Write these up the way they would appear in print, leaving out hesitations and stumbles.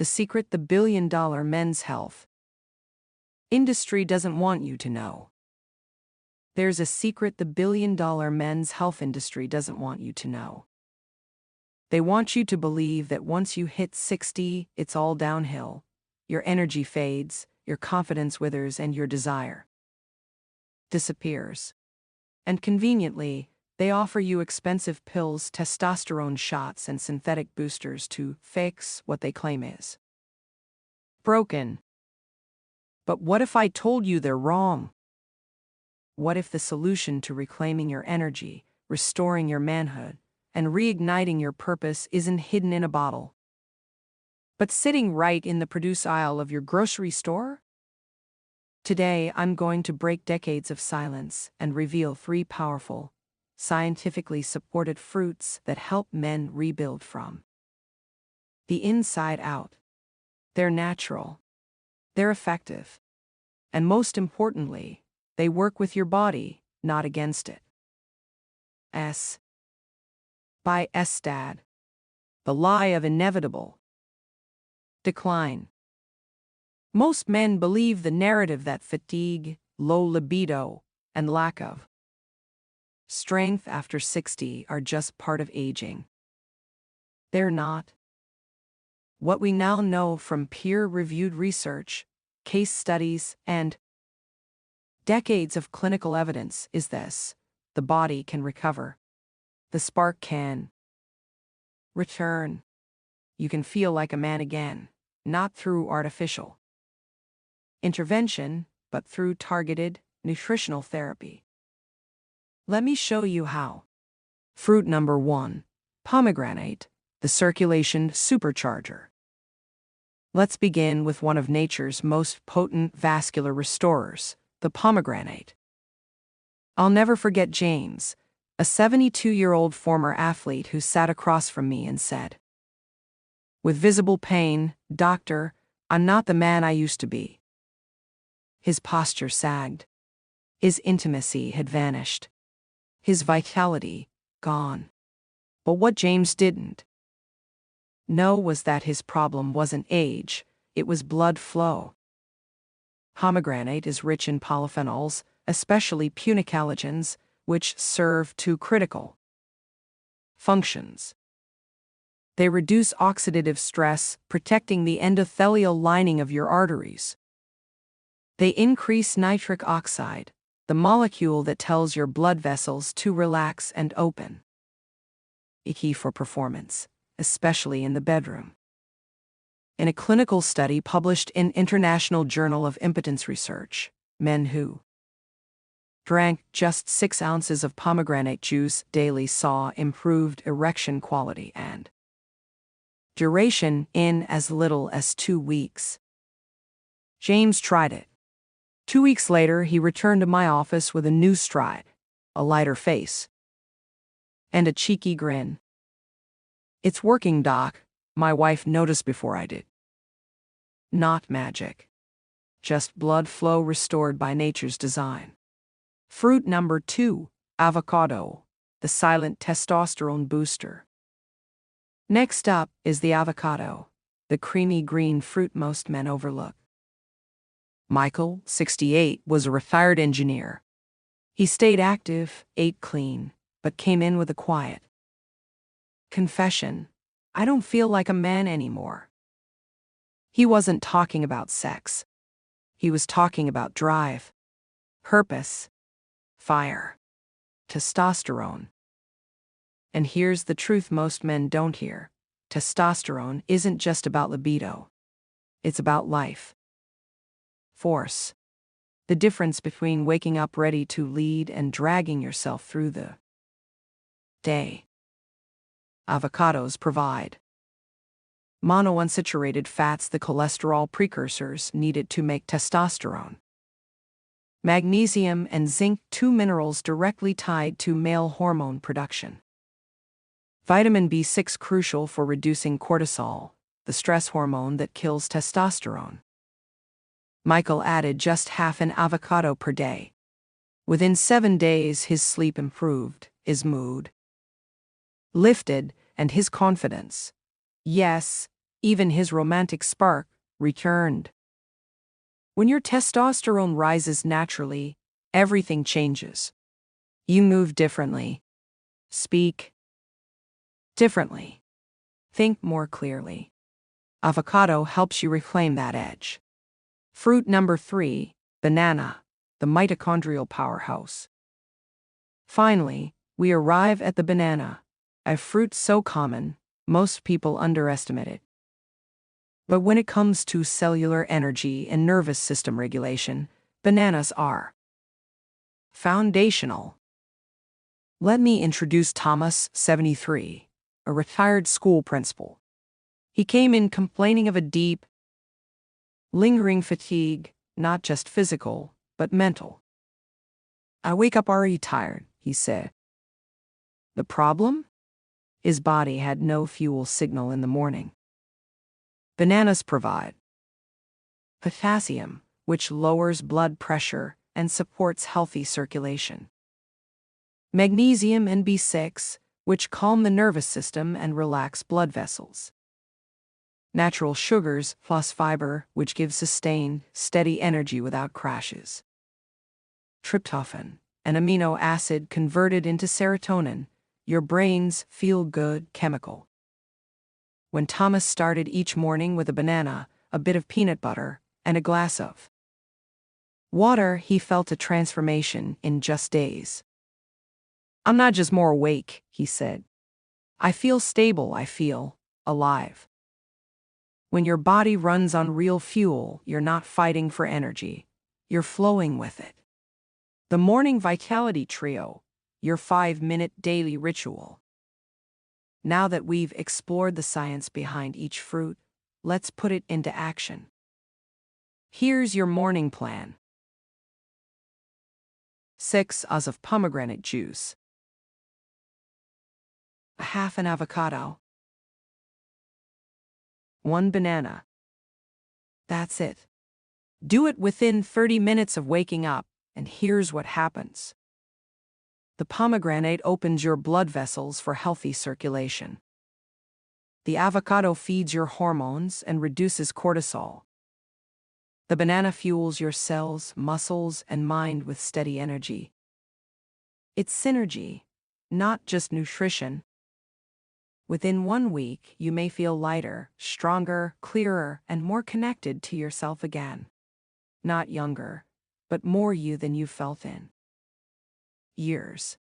The secret, the billion-dollar men's health industry doesn't want you to know. There's a secret the billion-dollar men's health industry doesn't want you to know. They want you to believe that once you hit 60, it's all downhill. Your energy fades, your confidence withers, and your desire disappears. And conveniently, they offer you expensive pills, testosterone shots, and synthetic boosters to fix what they claim is broken. But what if I told you they're wrong? What if the solution to reclaiming your energy, restoring your manhood, and reigniting your purpose isn't hidden in a bottle, but sitting right in the produce aisle of your grocery store? Today, I'm going to break decades of silence and reveal 3 powerful, scientifically supported fruits that help men rebuild from the inside out. They're natural, they're effective, and most importantly, they work with your body, not against it. By Estad. The lie of inevitable decline. Most men believe the narrative that fatigue, low libido, and lack of strength after 60 are just part of aging. They're not. What we now know from peer-reviewed research, case studies, and decades of clinical evidence is this: the body can recover. The spark can return. You can feel like a man again, not through artificial intervention, but through targeted nutritional therapy. Let me show you how. Fruit number 1, pomegranate, the circulation supercharger. Let's begin with one of nature's most potent vascular restorers, the pomegranate. I'll never forget James, a 72-year-old former athlete who sat across from me and said, with visible pain, "Doctor, I'm not the man I used to be." His posture sagged. His intimacy had vanished. His vitality gone. But what James didn't know was that his problem wasn't age, it was blood flow. Pomegranate is rich in polyphenols, especially punicalagins, which serve 2 critical functions. They reduce oxidative stress, protecting the endothelial lining of your arteries. They increase nitric oxide, the molecule that tells your blood vessels to relax and open. A key for performance, especially in the bedroom. In a clinical study published in International Journal of Impotence Research, men who drank just 6 ounces of pomegranate juice daily saw improved erection quality and duration in as little as 2 weeks. James tried it. 2 weeks later, he returned to my office with a new stride, a lighter face, and a cheeky grin. "It's working, Doc," my wife noticed before I did. Not magic. Just blood flow restored by nature's design. Fruit number 2, avocado, the silent testosterone booster. Next up is the avocado, the creamy green fruit most men overlook. Michael, 68, was a retired engineer. He stayed active, ate clean, but came in with a quiet confession: "I don't feel like a man anymore." He wasn't talking about sex. He was talking about drive, purpose, fire, testosterone. And here's the truth most men don't hear: testosterone isn't just about libido. It's about life force. The difference between waking up ready to lead and dragging yourself through the day. Avocados provide monounsaturated fats, the cholesterol precursors needed to make testosterone. Magnesium and zinc, 2 minerals directly tied to male hormone production. Vitamin B6, crucial for reducing cortisol, the stress hormone that kills testosterone. Michael added just half an avocado per day. Within 7 days, his sleep improved, his mood lifted, and his confidence, yes, Even his romantic spark returned. When your testosterone rises naturally, everything changes. You move differently, speak differently, think more clearly. Avocado helps you reclaim that edge. Fruit number 3, banana, the mitochondrial powerhouse. Finally, we arrive at the banana, a fruit so common, most people underestimate it. But when it comes to cellular energy and nervous system regulation, bananas are foundational. Let me introduce Thomas, 73, a retired school principal. He came in complaining of a deep, lingering fatigue, not just physical, but mental. "I wake up already tired," he said. The problem? His body had no fuel signal in the morning. Bananas provide potassium, which lowers blood pressure and supports healthy circulation. Magnesium and B6, which calm the nervous system and relax blood vessels. Natural sugars plus fiber, which gives sustained, steady energy without crashes. Tryptophan, an amino acid converted into serotonin, your brain's feel-good chemical. When Thomas started each morning with a banana, a bit of peanut butter, and a glass of water, he felt a transformation in just days. "I'm not just more awake," he said. "I feel stable, I feel alive." When your body runs on real fuel, you're not fighting for energy, you're flowing with it. The Morning Vitality Trio, your 5-minute daily ritual. Now that we've explored the science behind each fruit, let's put it into action. Here's your morning plan. 6 oz of pomegranate juice. Half an avocado. 1 banana. That's it. Do it within 30 minutes of waking up, and here's what happens. The pomegranate opens your blood vessels for healthy circulation. The avocado feeds your hormones and reduces cortisol. The banana fuels your cells, muscles, and mind with steady energy. It's synergy, not just nutrition. Within 1 week, you may feel lighter, stronger, clearer, and more connected to yourself again. Not younger, but more you than you felt in years.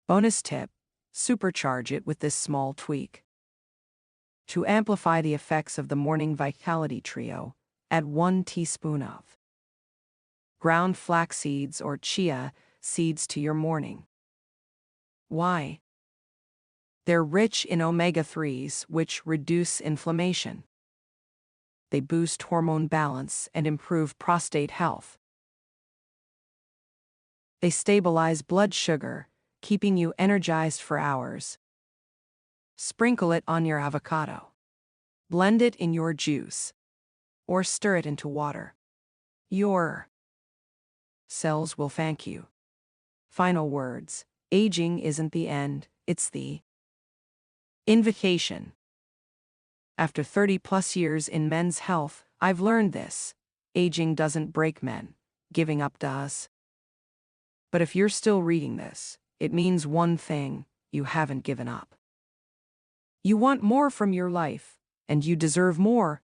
Bonus tip: supercharge it with this small tweak. To amplify the effects of the Morning Vitality Trio, add 1 teaspoon of ground flax seeds or chia seeds to your morning. Why? They're rich in omega-3s, which reduce inflammation. They boost hormone balance and improve prostate health. They stabilize blood sugar, keeping you energized for hours. Sprinkle it on your avocado. Blend it in your juice, or stir it into water. Your cells will thank you. Final words: aging isn't the end, it's the invitation. After 30+ years in men's health, I've learned this: aging doesn't break men, giving up does. But if you're still reading this, it means one thing: you haven't given up. You want more from your life, and you deserve more.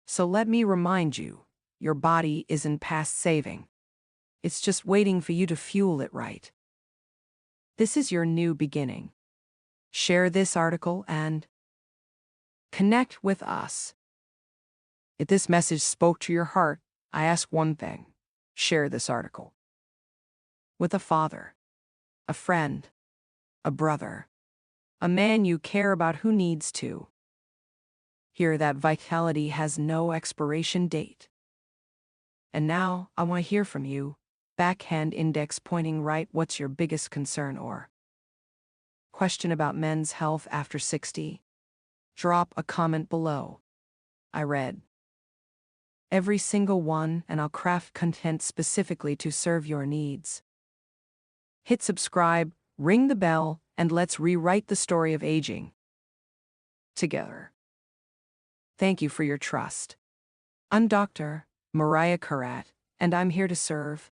So let me remind you, your body isn't past saving. It's just waiting for you to fuel it right. This is your new beginning. Share this article and connect with us. If this message spoke to your heart, I ask one thing: share this article with a father, a friend, a brother, a man you care about who needs to hear that vitality has no expiration date. And now, I want to hear from you. Backhand index pointing right. What's your biggest concern or question about men's health after 60? Drop a comment below. I read every single one, and I'll craft content specifically to serve your needs. Hit subscribe, ring the bell, and let's rewrite the story of aging together. Thank you for your trust. I'm Dr. Mariah Kirat, and I'm here to serve.